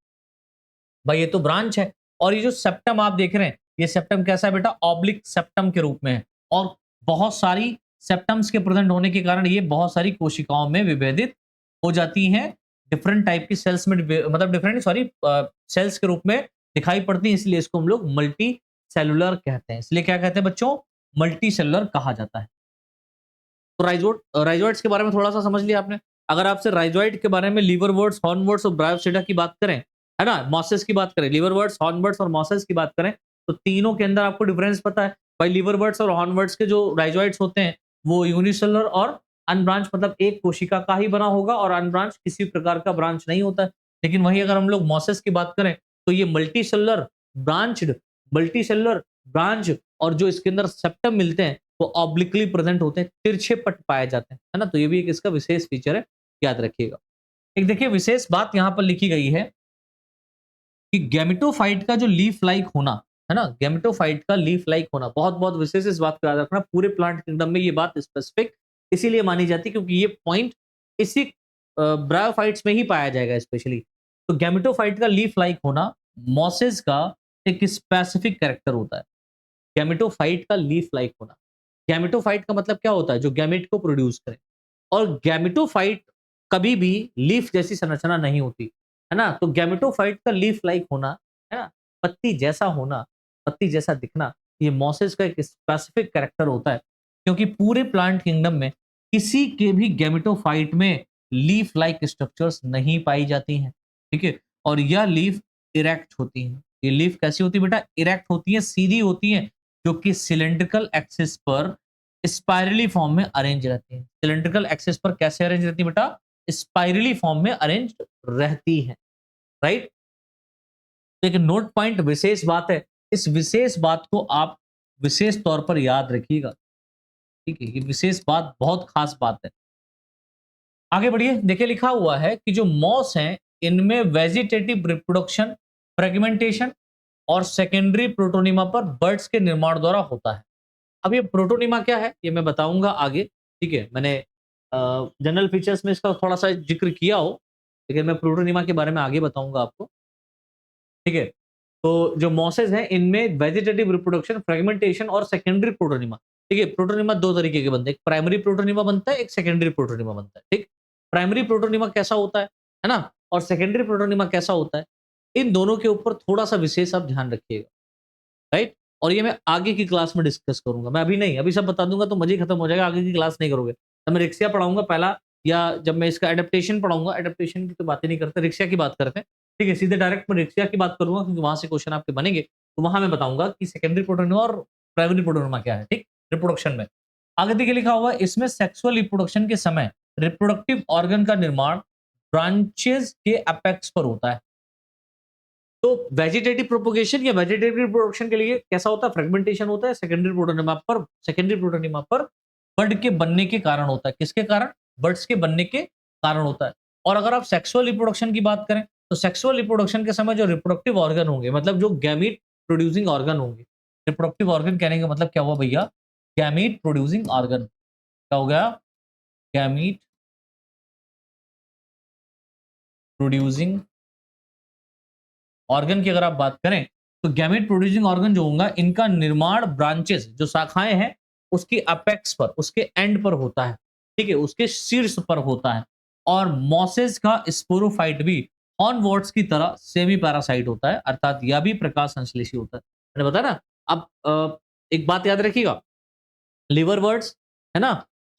भाई ये तो ब्रांच है। और ये जो सेप्टम आप देख रहे हैं, ये सेप्टम कैसा है बेटा? ऑब्लिक सेप्टम के रूप में है। और बहुत सारी सेप्टम्स के प्रेजेंट होने के कारण ये बहुत सारी कोशिकाओं में विभेदित हो जाती हैं, डिफरेंट टाइप की सेल्स में, मतलब डिफरेंट सॉरी सेल्स के रूप में दिखाई पड़ती हैं, इसलिए इसको हम लोग मल्टी सेलुलर कहते हैं। इसलिए क्या कहते हैं बच्चों? मल्टी सेलुलर कहा जाता है। तो राइजोइड्स के बारे में थोड़ा सा समझ लिया आपने। अगर आपसे राइजोइड के बारे में लीवरवर्ट्स, हॉर्नवर्ट्स और ब्रायोप्सिडा की बात करें, है ना, मॉसेस की बात करें, लीवरवर्ट्स, हॉर्नवर्ट्स और मॉसेस की बात करें, तो तीनों के अंदर आपको डिफरेंस पता है। भाई लीवरवर्ट्स और हॉर्नवर्ट्स के जो राइजोइड्स होते हैं वो यूनिसेलुलर और अनब्रांच, मतलब एक कोशिका का ही बना होगा, और अनब्रांच किसी प्रकार का ब्रांच नहीं होता है। लेकिन वहीं अगर हम लोग मॉसेस की बात करें तो ये multi cellular, branched, multi cellular, branch, और जो इसके अंदर सेप्टम मिलते हैं वो ऑब्लिकली प्रेजेंट होते हैं, तिरछे पट पाए जाते हैं, है ना। तो ये भी एक इसका विशेष फीचर है, याद रखिएगा। एक देखिए विशेष बात यहाँ पर लिखी गई है कि गैमेटोफाइट का जो लीफ लाइक होना, है ना, गैमेटोफाइट का लीफ लाइक होना बहुत बहुत विशेष, इस बात को याद रखना। पूरे प्लांट किंगडम में ये बात स्पेसिफिक इसीलिए मानी जाती है क्योंकि ये पॉइंट इसी ब्रायोफाइट्स में ही पाया जाएगा स्पेशली। तो गैमेटोफाइट का लीफ लाइक होना मॉसेस का एक स्पेसिफिक कैरेक्टर होता है। गैमेटोफाइट का लीफ लाइक होना, गैमेटोफाइट का मतलब क्या होता है, जो गैमेट को प्रोड्यूस करे। और गैमेटोफाइट कभी भी लीफ जैसी संरचना नहीं होती, है ना। तो गैमेटोफाइट का लीफ लाइक होना, है ना, पत्ती जैसा होना, पत्ती जैसा दिखना, ये मॉसेस का एक स्पेसिफिक कैरेक्टर होता है क्योंकि पूरे प्लांट किंगडम में किसी के भी गैमेटोफाइट में लीफ लाइक स्ट्रक्चर्स नहीं पाई जाती हैं, ठीक है। और यह लीफ इरेक्ट होती हैं। ये लीफ कैसी होती है बेटा, इरेक्ट होती है, सीधी होती है, जो कि सिलेंड्रिकल एक्सिस पर स्पाइरली फॉर्म में अरेंज रहती है। सिलेंड्रिकल एक्सिस पर कैसे अरेंज रहती है बेटा, स्पाइरली फॉर्म में अरेंज रहती है, राइट। तो एक नोट पॉइंट विशेष बात है, इस विशेष बात को आप विशेष तौर पर याद रखिएगा, ठीक है। ये विशेष बात बहुत खास बात है। आगे बढ़िए, देखिए लिखा हुआ है कि जो मॉस हैं इनमें वेजिटेटिव रिप्रोडक्शन, फ्रेगमेंटेशन और सेकेंडरी प्रोटोनिमा पर बर्ड्स के निर्माण द्वारा होता है। अब ये प्रोटोनिमा क्या है ये मैं बताऊंगा आगे, ठीक है। मैंने जनरल फीचर्स में इसका थोड़ा सा जिक्र किया हो, लेकिन मैं प्रोटोनिमा के बारे में आगे बताऊंगा आपको, ठीक है। तो जो मॉसेस हैं इनमें वेजिटेटिव रिप्रोडक्शन, फ्रेगमेंटेशन और सेकेंडरी प्रोटोनिमा, ठीक है। प्रोटोनिमा दो तरीके के बनते हैं, एक प्राइमरी प्रोटोनिमा बनता है, एक सेकेंडरी प्रोटोनिमा बनता है, ठीक। प्राइमरी प्रोटोनिमा कैसा होता है ना, और सेकेंडरी प्रोटोनिमा कैसा होता है, इन दोनों के ऊपर थोड़ा सा विशेष आप ध्यान रखिएगा, राइट। और ये मैं आगे की क्लास में डिस्कस करूंगा, मैं अभी नहीं, अभी सब बता दूंगा तो मजे ही खत्म हो जाएगा, आगे की क्लास नहीं करोगे। तो मैं रिक्शा पढ़ाऊंगा पहला, या जब मैं इसका एडेप्टेशन पढ़ाऊंगा, एडेप्टेशन की तो बातें नहीं करते, रिक्शा की बात करते हैं, ठीक है। सीधे डायरेक्ट मैं रिक्शा की बात करूंगा क्योंकि वहां से क्वेश्चन आपके बनेंगे, तो वहां मैं बताऊंगा कि सेकेंडरी प्रोटोनिमा और प्राइमरी प्रोटोनिमा क्या है, ठीक, रिप्रोडक्शन में। आगे देखिए लिखा हुआ है, इसमें सेक्सुअल रिप्रोडक्शन के समय रिप्रोडक्टिव ऑर्गन का निर्माण ब्रांचेस के अपेक्स पर होता है। तो वेजिटेटिव प्रोपोगेशन या वेजिटेटिव रिप्रोडक्शन के लिए कैसा होता है, फ्रेगमेंटेशन होता है सेकेंडरी प्रोटोनिमा पर बर्ड के बनने के कारण होता है। किसके कारण, बर्ड्स के बनने के कारण होता है। और अगर आप सेक्सुअल रिप्रोडक्शन की बात करें तो सेक्सुअल रिप्रोडक्शन के समय जो रिप्रोडक्टिव ऑर्गन होंगे, मतलब जो गैमीट प्रोड्यूसिंग ऑर्गन होंगे, रिप्रोडक्टिव ऑर्गन कहने का मतलब क्या हुआ भैया, गैमीट प्रोड्यूसिंग ऑर्गन, क्या हो गया, गैमीट प्रोड्यूसिंग ऑर्गन की अगर आप बात करें तो गैमेट प्रोड्यूसिंग ऑर्गन जो होगा इनका निर्माण ब्रांचेस, जो शाखाएं हैं, उसके अपेक्स पर, उसके एंड पर होता है, ठीक है, उसके शीर्ष पर होता है। और मॉसेस का स्पोरोफाइट भी हॉर्नवॉर्ट्स की तरह सेमी पैरासाइट होता है, अर्थात यह भी प्रकाश संश्लेषी होता है। मैंने बताया ना। अब एक बात याद रखिएगा, लिवर वर्ड्स, है ना,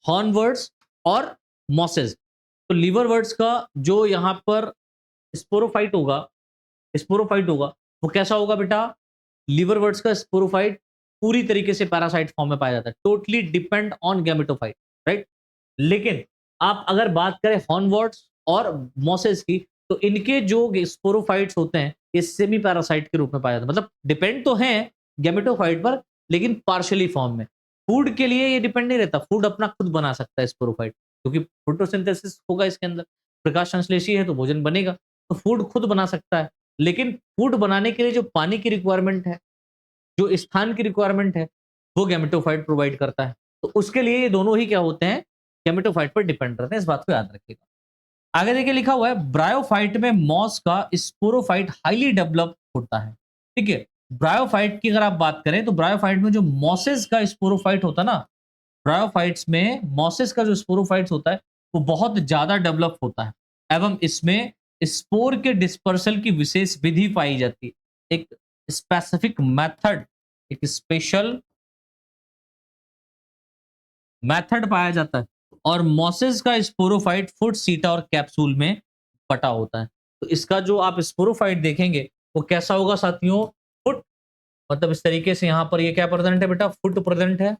हॉर्नवर्ड्स और मॉसेस। तो लिवर वर्ड्स का जो यहाँ पर स्पोरोफाइट होगा, स्पोरोफाइट होगा, वो कैसा होगा बेटा, लिवर वर्ड्स का स्पोरोफाइट पूरी तरीके से पैरासाइट फॉर्म में पाया जाता है, totally depend on gametophyte, right. लेकिन आप अगर बात करें हॉर्नवर्ड्स और मॉसेस की, तो इनके जो स्पोरोफाइट्स होते हैं ये सेमी पैरासाइट के रूप में पाया जाता है, मतलब डिपेंड तो है गैमेटोफाइट पर लेकिन पार्शियली फॉर्म में। फूड के लिए ये डिपेंड नहीं रहता, फूड अपना खुद बना सकता है स्पोरोफाइट, क्योंकि फोटोसिंथेसिस होगा इसके अंदर, प्रकाश संश्लेषी है तो भोजन बनेगा, तो फूड खुद बना सकता है। लेकिन फूड बनाने के लिए जो पानी की रिक्वायरमेंट है, जो स्थान की रिक्वायरमेंट है, वो गैमेटोफाइट प्रोवाइड करता है। तो उसके लिए ये दोनों ही क्या होते हैं, गैमेटोफाइट पर डिपेंड करते हैं, इस बात को याद रखिएगा। आगे देखिए लिखा हुआ है, ब्रायोफाइट में मॉस का स्पोरोफाइट हाईली डेवलप होता है, ठीक है। ब्रायोफाइट की अगर आप बात करें तो ब्रायोफाइट में जो मॉसेस का स्पोरोफाइट होता है ना, ब्रायोफाइट्स में मॉसेस का जो स्पोरोफाइट्स होता है वो बहुत ज्यादा डेवलप होता है, एवं इसमें स्पोर के डिस्पर्सल की विशेष विधि पाई जाती है, एक स्पेसिफिक मेथड, एक स्पेशल मेथड पाया जाता है। और मॉसेस का स्पोरोफाइट फुट, सीटा और कैप्सूल में बटा होता है। तो इसका जो आप स्पोरोफाइट देखेंगे वो कैसा होगा साथियों, फुट, मतलब इस तरीके से यहाँ पर ये क्या प्रेजेंट है बेटा, फुट प्रेजेंट है,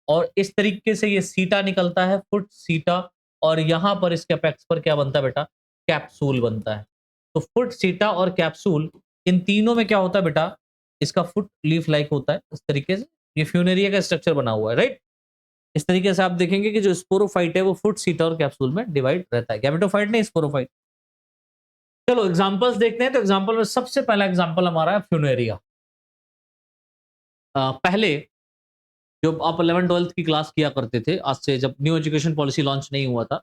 और इस तरीके से ये सीटा निकलता है, फुट सीटा, और यहां पर इसके अपेक्स पर क्या बनता है बेटा, कैप्सूल बनता है। तो फुट, सीटा और कैप्सूल, इन तीनों में क्या होता है बेटा, इसका फुट लीफ लाइक होता है इस तरीके से, ये फ्यूनेरिया का स्ट्रक्चर बना हुआ है, राइट। इस तरीके से आप देखेंगे कि जो स्पोरोफाइट है वो फुट, सीटा और कैप्सूल में डिवाइड रहता है, गैमेटोफाइट नहीं स्पोरोफाइट। चलो एग्जांपल्स देखते हैं। तो एग्जांपल में सबसे पहला एग्जांपल हमारा है फ्यूनेरिया। पहले जो आप 11 12th की क्लास किया करते थे, आज से जब न्यू एजुकेशन पॉलिसी लॉन्च नहीं हुआ था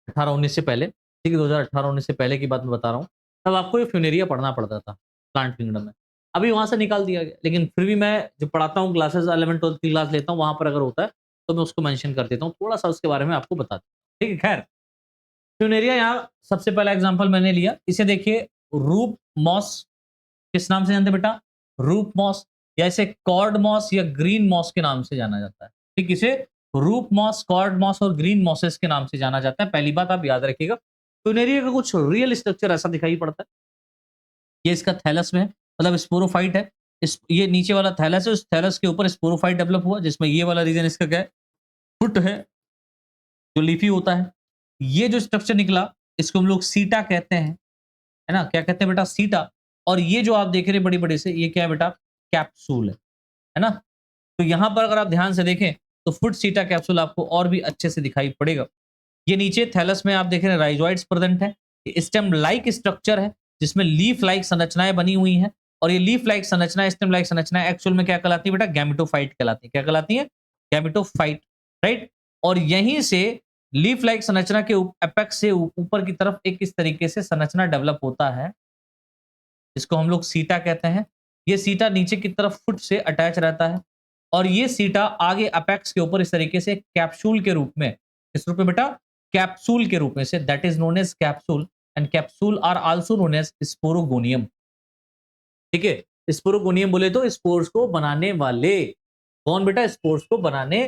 18-19 से पहले, ठीक है, 2018-19 से पहले की बात मैं बता रहा हूँ, तब आपको ये फ्यूनेरिया पढ़ना पड़ता था प्लांट किंगडम में। अभी वहां से निकाल दिया गया, लेकिन फिर भी मैं जो पढ़ाता हूँ क्लासेस 11 12th की क्लास लेता हूँ, वहां पर अगर होता है तो मैं उसको मेंशन कर देता हूँ, थोड़ा सा उसके बारे में आपको बता देता हूँ। ठीक है, खैर फ्यूनेरिया यहाँ सबसे पहला एग्जाम्पल मैंने लिया। इसे देखिए, रूप मॉस किस नाम से जानते हैं बेटा? रूप मॉस, या इसे कॉर्ड मॉस या ग्रीन मॉस के नाम से जाना जाता है। ठीक, इसे रूप मॉस, कॉर्ड मॉस और ग्रीन मॉसेस के नाम से जाना जाता है। पहली बात आप याद रखिएगा, फ्यूनेरिया का कुछ रियल स्ट्रक्चर ऐसा दिखाई पड़ता है। ये इसका थैलस में है, मतलब स्पोरोफाइट है। इस ये नीचे वाला थैलस है, उस थैलस के ऊपर स्पोरोफाइट डेवलप हुआ, जिसमें ये वाला रीजन इसका क्या है? फुट है, जो लीफी होता है। ये जो स्ट्रक्चर निकला, इसको हम लोग सीटा कहते हैं, है ना? क्या कहते हैं बेटा? सीटा। और ये जो आप देख रहे हैं बड़ी-बड़ी से, ये क्या है बेटा? कैप्सूल है ना? तो यहाँ पर अगर आप ध्यान से देखें, तो फुट, सीटा, कैप्सूल आपको और भी अच्छे से दिखाई पड़ेगा। ये नीचे थैलस में आप देख रहे हैं राइजोइड्स प्रेजेंट है। ये स्टेम लाइक स्ट्रक्चर है, जिसमें लीफ लाइक संरचनाएं बनी हुई हैं। और ये लीफ लाइक संरचनाएं, स्टेम लाइक संरचनाएं एक्चुअल में क्या कहलाती है बेटा? गैमेटोफाइट कहलाती है। क्या कहलाती है? Gametophyte, right? और यहीं से लीफ लाइक संरचना के एपेक्स से ऊपर की तरफ एक इस तरीके से संरचना डेवलप होता है, इसको हम लोग सीटा कहते हैं। ये सीटा नीचे की तरफ फुट से अटैच रहता है, और ये सीटा आगे अपेक्स के ऊपर इस तरीके से कैप्सूल के रूप में, किस रूप में बेटा? कैप्सूल के रूप में से, that is known as capsule, and capsule are also known as sporogonium. ठीक है, स्पोरोगोनियम बोले तो स्पोर्स को बनाने वाले। कौन बेटा? स्पोर्स को बनाने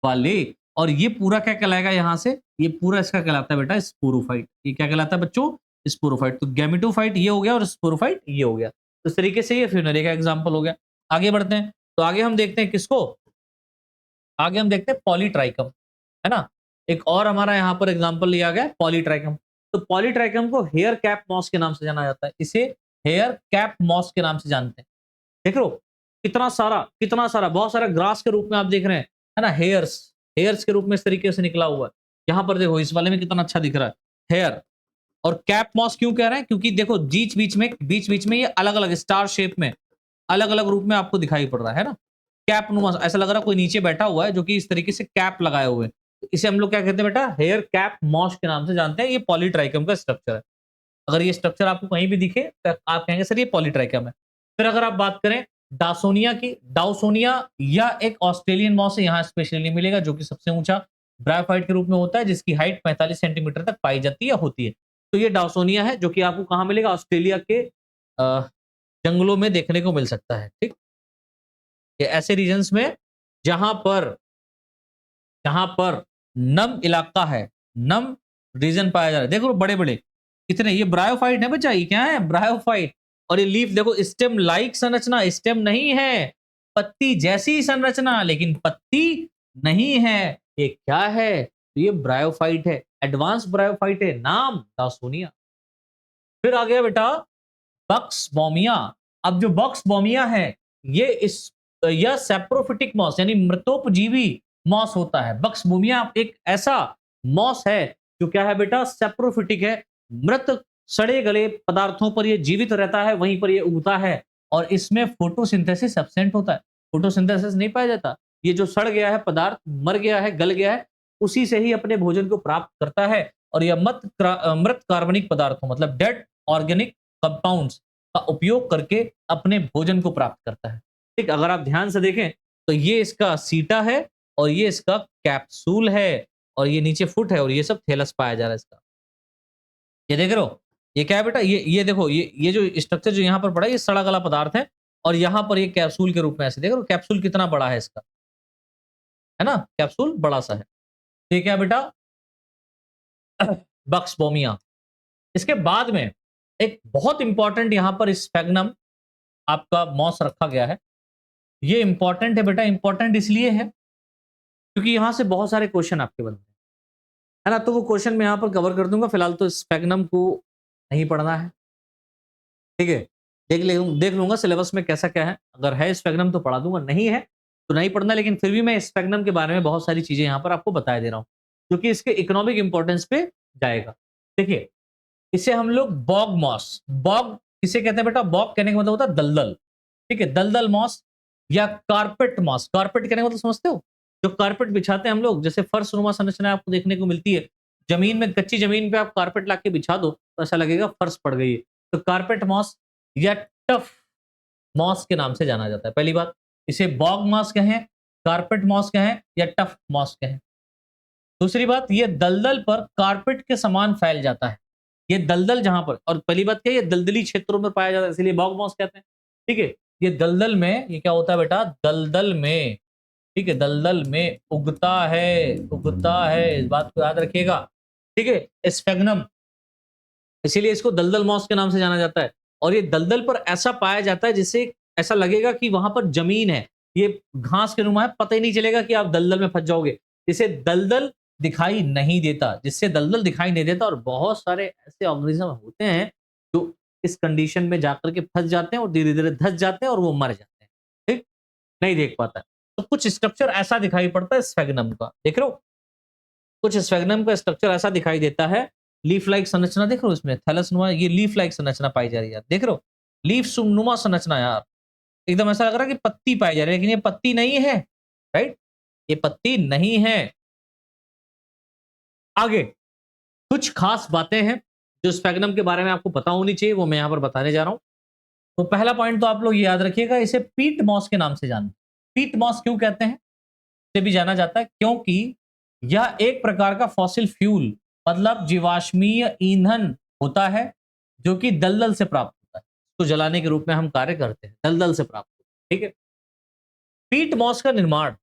वाले। और ये पूरा क्या कहलाएगा यहां से? ये पूरा इसका कहलाता है बेटा स्पोरोफाइट। ये क्या कहलाता है बच्चों? स्पोरोफाइट। तो गैमेटोफाइट ये हो गया और स्पोरोफाइट ये हो गया। तो इस तरीके से ये फ्यूनेरिया का एग्जांपल हो गया। आगे बढ़ते हैं, तो आगे हम देखते हैं किसको? आगे हम देखते हैं पॉलीट्राइकम, है ना? एक और हमारा यहाँ पर एग्जांपल लिया गया पॉलीट्राइकम। तो पॉलीट्राइकम को हेयर कैप मॉस के नाम से जाना जाता है। इसे हेयर कैप मॉस के नाम से जानते हैं। देख लो कितना सारा बहुत सारा ग्रास के रूप में आप देख रहे हैं, है ना? हेयर्स, हेयर्स के रूप में इस तरीके से निकला हुआ है। यहाँ पर देखो इस वाले में कितना अच्छा दिख रहा है हेयर। और कैप मॉस क्यों कह रहे हैं? क्योंकि देखो बीच बीच में ये अलग अलग स्टार शेप में अलग अलग रूप में आपको दिखाई पड़ रहा है ना? कैप नुमा, ऐसा लग रहा है कोई नीचे बैठा हुआ है जो कि इस तरीके से कैप लगाए हुए है। इसे हम लोग क्या कहते हैं बेटा? हेयर कैप मॉस के नाम से जानते हैं। ये पॉलीट्राइकम का स्ट्रक्चर है। अगर ये स्ट्रक्चर आपको कहीं भी दिखे तो आप कहेंगे सर ये पॉलीट्राइकम है। फिर अगर आप बात करें डासोनिया की, डाउसोनिया या एक ऑस्ट्रेलियन मॉस है, यहाँ स्पेशली मिलेगा, जो कि सबसे ऊंचा ब्रायोफाइट के रूप में होता है, जिसकी हाइट 45 सेंटीमीटर तक पाई जाती है होती है। तो ये डाउसोनिया है, जो कि आपको कहाँ मिलेगा? ऑस्ट्रेलिया के जंगलों में देखने को मिल सकता है। ठीक, ये ऐसे रीजन्स में जहां पर नम इलाका है, नम रीजन पाया जा रहा है। देखो बड़े बड़े कितने, ये ब्रायोफाइट है बच्चा, ये क्या है? ब्रायोफाइट। और ये लीफ देखो, स्टेम लाइक संरचना, स्टेम नहीं है, पत्ती जैसी संरचना लेकिन पत्ती नहीं है। ये क्या है? तो ये ब्रायोफाइट है, एडवांस ब्रायोफाइट है, नाम डासोनिया। फिर आ गया बेटा बक्स बॉमिया। अब जो बक्स बॉमिया है, ये इस यह सेप्रोफिटिक मॉस यानी मृतोपजीवी मॉस होता है। बक्स बॉमिया एक ऐसा मॉस है जो क्या है बेटा? सेप्रोफिटिक है। मृत सड़े गले पदार्थों पर यह जीवित रहता है, वहीं पर यह उगता है, और इसमें फोटोसिंथेसिस एब्सेंट होता है। फोटोसिंथेसिस नहीं पाया जाता। ये जो सड़ गया है पदार्थ, मर गया है, गल गया है, उसी से ही अपने भोजन को प्राप्त करता है। और यह मृत कार्बनिक पदार्थों मतलब डेड ऑर्गेनिक कंपाउंड्स का उपयोग करके अपने भोजन को प्राप्त करता है। ठीक, अगर आप ध्यान से देखें तो ये इसका सीटा है और ये इसका कैप्सूल है, और ये नीचे फुट है, और ये सब थैलस पाया जा रहा है इसका। ये देख रहे हो, ये क्या है बेटा? ये देखो, ये जो स्ट्रक्चर जो यहाँ पर पड़ा है, ये सड़ा गला पदार्थ है, और यहाँ पर ये कैप्सूल के रूप में ऐसे देख रहे हो, कैप्सूल कितना बड़ा है इसका, है ना? कैप्सूल बड़ा सा है। तो ये क्या है बेटा? बक्सबोमिया। इसके बाद में एक बहुत इंपॉर्टेंट यहाँ पर स्फेग्नम आपका मॉस रखा गया है। ये इंपॉर्टेंट है बेटा, इंपॉर्टेंट इसलिए है क्योंकि यहां से बहुत सारे क्वेश्चन आपके बनते हैं, है ना? तो वो क्वेश्चन मैं यहां पर कवर कर दूंगा। फिलहाल तो स्फेग्नम को नहीं पढ़ना है, ठीक है? देख लूंगा सिलेबस में कैसा क्या है। अगर है स्फेग्नम तो पढ़ा दूंगा, नहीं है तो नहीं पढ़ना, लेकिन फिर भी मैं स्फेग्नम के बारे में बहुत सारी चीजें यहाँ पर आपको बता दे रहा हूँ जो कि इसके इकोनॉमिक इंपॉर्टेंस पे जाएगा। देखिए, इसे हम लोग बॉग मॉस, बॉग किसे कहते हैं बेटा? बॉग कहने का मतलब होता है दलदल, ठीक है, दलदल मॉस या कारपेट मॉस। कारपेट कहने का मतलब समझते हो? जो कारपेट बिछाते हैं हम लोग, जैसे फर्श नुमा संरचना आपको देखने को मिलती है, जमीन में, कच्ची जमीन पे आप कारपेट लाके बिछा दो तो ऐसा लगेगा फर्श पड़ गई है। तो कारपेट मॉस या टफ मॉस के नाम से जाना जाता है। पहली बात, इसे बॉग मॉस कहें, कारपेट मॉस कहें या टफ मॉस कहें। दूसरी बात, ये दलदल पर कारपेट के समान फैल जाता है। ये दलदल जहां पर, और पहली बात क्या है, ये दलदली क्षेत्रों में पाया जाता है, इसलिए बॉग मॉस कहते हैं। ठीक है, ये दलदल में, ये क्या होता है बेटा? दलदल में, ठीक है, दलदल में उगता है, उगता है, इस बात को याद रखिएगा। ठीक है, स्फेग्नम, इसीलिए इसको दलदल मॉस के नाम से जाना जाता है। और ये दलदल पर ऐसा पाया जाता है जिससे ऐसा लगेगा कि वहां पर जमीन है, ये घास के नुमा है, पता ही नहीं चलेगा कि आप दलदल में फंस जाओगे। इसे दलदल दिखाई नहीं देता, जिससे दलदल दिखाई नहीं देता। और बहुत सारे ऐसे ऑर्गेनिज्म होते हैं जो इस कंडीशन में जाकर के फंस जाते हैं और धीरे धीरे धस जाते हैं और वो मर जाते हैं। ठीक, नहीं देख पाता है। तो कुछ स्ट्रक्चर ऐसा दिखाई पड़ता है स्फेग्नम का, देख रहे हो? कुछ स्फेग्नम का स्ट्रक्चर ऐसा दिखाई देता है, लीफ लाइक संरचना देख रहे हो इसमें, थैलस नुमा, ये लीफ लाइक संरचना पाई जा रही है यार, देख रहे हो? लीफ नुमा संरचना यार, एकदम ऐसा लग रहा है कि पत्ती पाई जा रही है, लेकिन ये पत्ती नहीं है, राइट? ये पत्ती नहीं है। आगे कुछ खास बातें हैं जो स्फेग्नम के बारे में आपको पता होनी चाहिए, वो मैं यहां पर बताने जा रहा हूं। तो पहला पॉइंट तो आप लोग याद रखिएगा, इसे पीट मॉस के नाम से जानते हैं। पीट मॉस क्यों कहते हैं? से भी जाना जाता है क्योंकि यह एक प्रकार का फॉसिल फ्यूल, मतलब जीवाश्मीय ईंधन होता है जो कि दलदल से प्राप्त होता है। तो जलाने के रूप में हम कार्य करते हैं, दलदल से प्राप्त होता है। ठीक है, पीट मॉस का निर्माण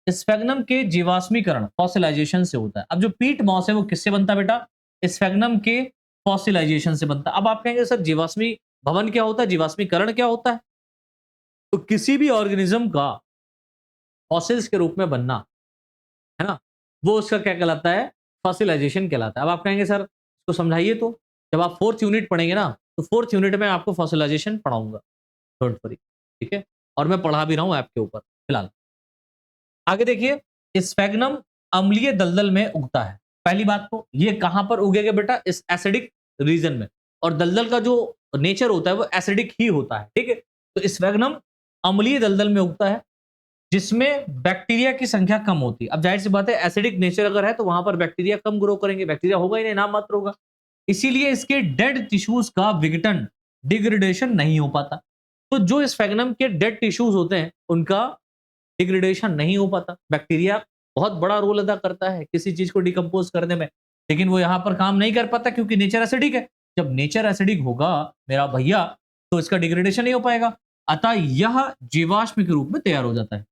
स्फेग्नम के जीवाश्मीकरण, फॉसिलाइजेशन से होता है। अब जो पीट मॉस है वो किससे बनता है बेटा? स्फेग्नम के फॉसिलाइजेशन से बनता है। अब आप कहेंगे सर जीवाश्मी भवन क्या होता है, जीवाश्मीकरण क्या होता है? तो किसी भी ऑर्गेनिज्म का फॉसिल्स के रूप में बनना, है ना, वो उसका क्या कहलाता है? फॉसिलाइजेशन कहलाता है। अब आप कहेंगे सर इसको समझाइए, तो जब आप 4th यूनिट पढ़ेंगे ना, तो 4th यूनिट में आपको फॉसिलाइजेशन पढ़ाऊंगा, डोंट वरी, ठीक है? और मैं पढ़ा भी रहा हूं ऐप के ऊपर फिलहाल। आगे देखिए, स्फेग्नम अम्लीय दलदल में उगता है। पहली बात तो ये कहां पर उगेगा बेटा? इस एसिडिक रीजन में, और दलदल का जो नेचर होता है वो एसिडिक ही होता है। ठीक है, तो स्फेग्नम अम्लीय दलदल में उगता है जिसमें बैक्टीरिया की संख्या कम होती है। अब जाहिर सी बात है, एसिडिक नेचर अगर है तो वहां पर बैक्टीरिया कम ग्रो करेंगे, बैक्टीरिया होगा ही नहीं, नाम मात्र होगा। इसीलिए इसके डेड टिश्यूज का विघटन, डिग्रेडेशन नहीं हो पाता। तो जो स्फेग्नम के डेड टिश्यूज होते हैं उनका डिग्रेडेशन नहीं हो पाता। बैक्टीरिया बहुत बड़ा रोल अदा करता है किसी चीज को डिकम्पोज करने में, लेकिन वो यहां पर काम नहीं कर पाता क्योंकि नेचर एसिडिक है। जब नेचर एसिडिक होगा मेरा भैया, तो इसका डिग्रेडेशन नहीं हो पाएगा, अतः यह जीवाश्म के रूप में तैयार हो जाता है।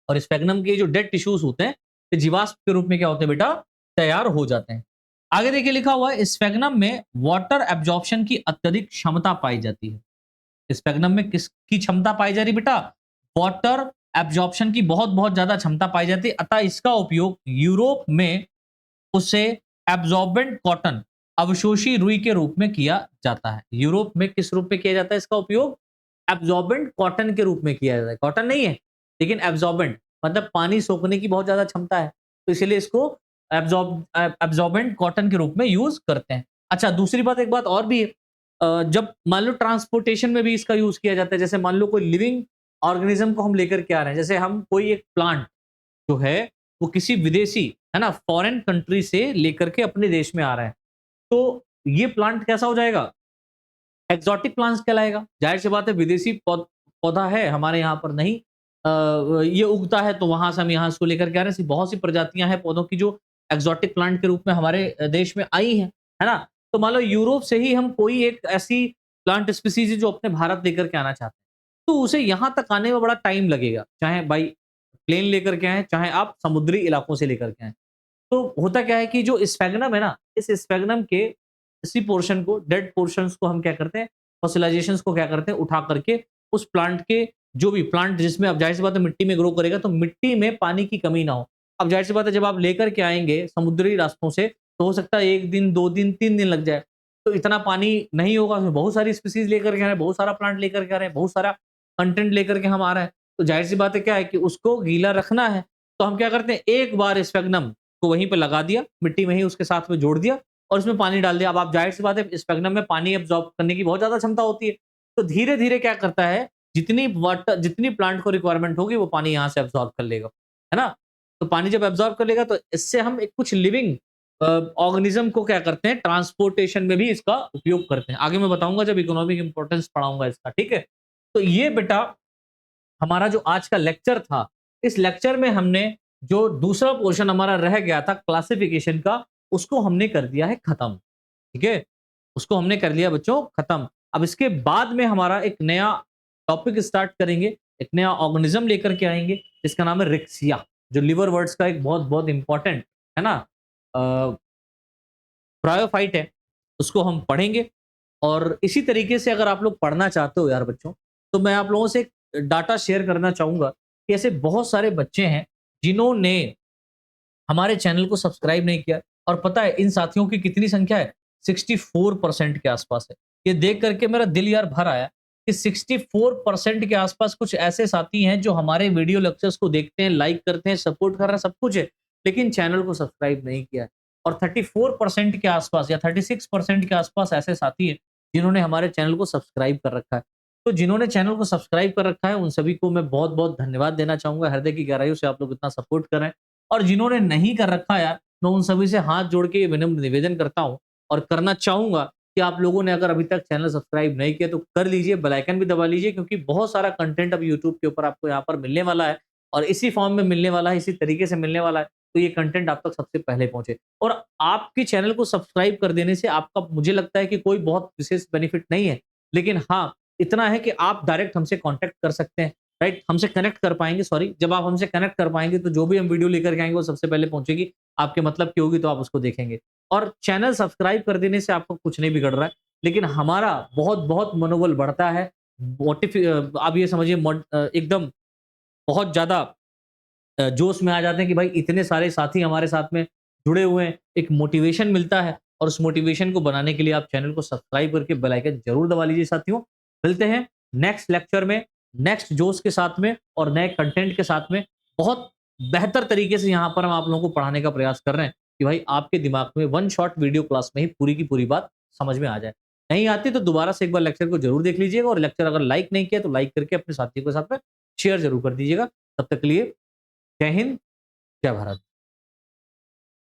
और स्फेग्नम के जो डेड टिश्यूज होते हैं ये जीवाश्म के रूप में क्या होते हैं बेटा? तैयार हो जाते हैं। आगे देखिए लिखा हुआ है, स्फेग्नम में वाटर एब्जॉर्प्शन की अत्यधिक क्षमता पाई जाती है। स्फेग्नम में किसकी क्षमता पाई जा रही बेटा? वाटर एब्जॉर्प्शन की बहुत बहुत ज्यादा क्षमता पाई जाती है, अतः इसका उपयोग यूरोप में उसे एब्जॉर्बेंट कॉटन, अवशोषी रुई के रूप में किया जाता है। यूरोप में किस रूप में किया जाता है इसका उपयोग? एब्जॉर्बेंट कॉटन के रूप में किया जाता है। कॉटन नहीं है लेकिन एब्जॉर्बेंट, मतलब पानी सोखने की बहुत ज्यादा क्षमता है, तो इसीलिए इसको एब्जॉर्बेंट कॉटन के रूप में यूज करते हैं। अच्छा, दूसरी बात, एक बात और भी है, जब मान लो ट्रांसपोर्टेशन में भी इसका यूज किया जाता है, जैसे मान लो कोई लिविंग ऑर्गेनिज्म को हम लेकर के आ रहे हैं, जैसे हम कोई एक प्लांट जो है वो किसी विदेशी, है ना, फॉरेन कंट्री से लेकर के अपने देश में आ रहे हैं, तो ये प्लांट कैसा हो जाएगा? एक्सोटिक प्लांट्स कहलाएगा। जाहिर सी बात है, विदेशी पौधा है, हमारे यहाँ पर नहीं ये उगता है, तो वहां से हम यहाँ इसको लेकर के आ रहे हैं। ऐसी बहुत सी प्रजातियां हैं पौधों की जो एक्सोटिक प्लांट के रूप में हमारे देश में आई हैं, है ना। तो मान लो यूरोप से ही हम कोई एक ऐसी प्लांट स्पीसीज जो अपने भारत लेकर के आना चाहते हैं, तो उसे यहाँ तक आने में बड़ा टाइम लगेगा, चाहे बाई प्लेन लेकर के आए, चाहे आप समुद्री इलाकों से लेकर के आए। तो होता क्या है कि जो स्फेग्नम है ना, इस स्फेग्नम के इसी पोर्शन को, डेड पोर्शंस को हम क्या करते हैं, फॉसिलाइजेशंस को क्या करते हैं, उठा करके उस प्लांट के, जो भी प्लांट जिसमें, अब जाहिर सी बात है मिट्टी में ग्रो करेगा, तो मिट्टी में पानी की कमी ना हो। अब जाहिर सी बात है जब आप लेकर के आएंगे समुद्री रास्तों से, तो हो सकता है 1 दिन 2 दिन 3 दिन लग जाए, तो इतना पानी नहीं होगा। उसमें बहुत सारी स्पीसीज लेकर के आ रहे हैं, बहुत सारा प्लांट लेकर के आ रहे हैं, बहुत सारा कंटेंट लेकर के हम आ रहे हैं, तो जाहिर सी बात है क्या है कि उसको गीला रखना है, तो हम क्या करते हैं, एक बार स्फेगनम को वहीं पे लगा दिया, मिट्टी में ही उसके साथ में जोड़ दिया और उसमें पानी डाल दिया। अब आप जाहिर सी बात है स्फेगनम में पानी एब्जॉर्ब करने की बहुत ज़्यादा क्षमता होती है, तो धीरे-धीरे क्या करता है, जितनी प्लांट को रिक्वायरमेंट होगी वो पानी यहाँ से एब्जॉर्ब कर लेगा, है ना? तो पानी जब एब्जॉर्ब कर लेगा तो इससे हम एक कुछ लिविंग ऑर्गेनिज्म को क्या करते हैं, ट्रांसपोर्टेशन में भी इसका उपयोग करते हैं। आगे मैं बताऊँगा जब इकोनॉमिक इंपॉर्टेंस पढ़ाऊँगा इसका, ठीक है? तो ये बेटा हमारा जो आज का लेक्चर था, इस लेक्चर में हमने जो दूसरा पोर्शन हमारा रह गया था क्लासिफिकेशन का, उसको हमने कर दिया है खत्म, ठीक है? उसको हमने कर लिया बच्चों खत्म। अब इसके बाद में हमारा एक नया टॉपिक स्टार्ट करेंगे, एक नया ऑर्गेनिज्म लेकर के आएँगे, जिसका नाम है रिक्सिया, जो लिवर वर्ड्स का एक बहुत-बहुत इम्पोर्टेंट, है ना? अ, ब्रायोफाइट है, उसको हम पढ़ेंगे और इसी तरीके से अगर आप लोग पढ़ना चाहते हो यार बच्चों, तो मैं आप लोगों से एक डाटा शेयर करना चाहूँगा कि ऐसे बहुत सारे बच्चे हैं, जिन्होंने हमारे चैनल को सब्सक्राइब नहीं किया और पता है इन साथियों की कितनी संख्या है? 64% के आसपास है। ये देख करके मेरा दिल यार भर आया कि 64% के आसपास कुछ ऐसे साथी हैं जो हमारे वीडियो लेक्चर्स को देखते हैं, लाइक करते हैं, सपोर्ट कर रहे हैं, सब कुछ है, लेकिन चैनल को सब्सक्राइब नहीं किया है। और 34% के आसपास या 36% के आसपास ऐसे साथी हैं, जिन्होंने हमारे चैनल को सब्सक्राइब कर रखा है। तो जिन्होंने चैनल को सब्सक्राइब कर रखा है, उन सभी को मैं बहुत-बहुत धन्यवाद देना चाहूँगा। हृदय की गहराइयों से आप लोग इतना सपोर्ट कर रहे हैं। और जिन्होंने नहीं कर रखा यार, मैं उन सभी से हाथ जोड़ के ये विनम्र निवेदन करता हूँ और करना चाहूँगा कि आप लोगों ने अगर अभी तक चैनल सब्सक्राइब नहीं किया तो कर लीजिए, बेल आइकन भी दबा लीजिए क्योंकि बहुत सारा कंटेंट अब यूट्यूब के ऊपर आपको यहाँ पर मिलने वाला है और इसी फॉर्म में मिलने वाला है, इसी तरीके से मिलने वाला है, तो ये कंटेंट आप तक सबसे पहले पहुँचे। और आपके चैनल को सब्सक्राइब कर देने से आपका मुझे लगता है कि कोई बहुत विशेष बेनिफिट नहीं है, लेकिन हाँ, इतना है कि आप डायरेक्ट हमसे कॉन्टैक्ट कर सकते हैं। राइट? हमसे कनेक्ट कर पाएँगे सॉरी, जब आप हमसे कनेक्ट कर पाएँगे तो जो भी हम वीडियो लेकर के आएँगे वो सबसे पहले पहुँचेगी, आपके मतलब की होगी तो आप उसको देखेंगे। और चैनल सब्सक्राइब कर देने से आपको कुछ नहीं बिगड़ रहा है, लेकिन हमारा बहुत-बहुत मनोबल बढ़ता है। आप ये समझिए एकदम बहुत ज़्यादा जोश में आ जाते हैं कि भाई इतने सारे साथी हमारे साथ में जुड़े हुए हैं, एक मोटिवेशन मिलता है और उस मोटिवेशन को बनाने के लिए आप चैनल को सब्सक्राइब करके बेल आइकन ज़रूर दबा लीजिए साथियों। मिलते हैं नेक्स्ट लेक्चर में, नेक्स्ट जोश के साथ में और नए कंटेंट के साथ में। बहुत बेहतर तरीके से यहाँ पर हम आप लोगों को पढ़ाने का प्रयास कर रहे हैं कि भाई आपके दिमाग में वन शॉट वीडियो क्लास में ही पूरी की पूरी बात समझ में आ जाए। नहीं आती तो दोबारा से एक बार लेक्चर को ज़रूर देख लीजिएगा और लेक्चर अगर लाइक नहीं किया तो लाइक करके अपने साथियों के साथ में शेयर ज़रूर कर दीजिएगा। तब तक के लिए जय हिंद, जय भारत।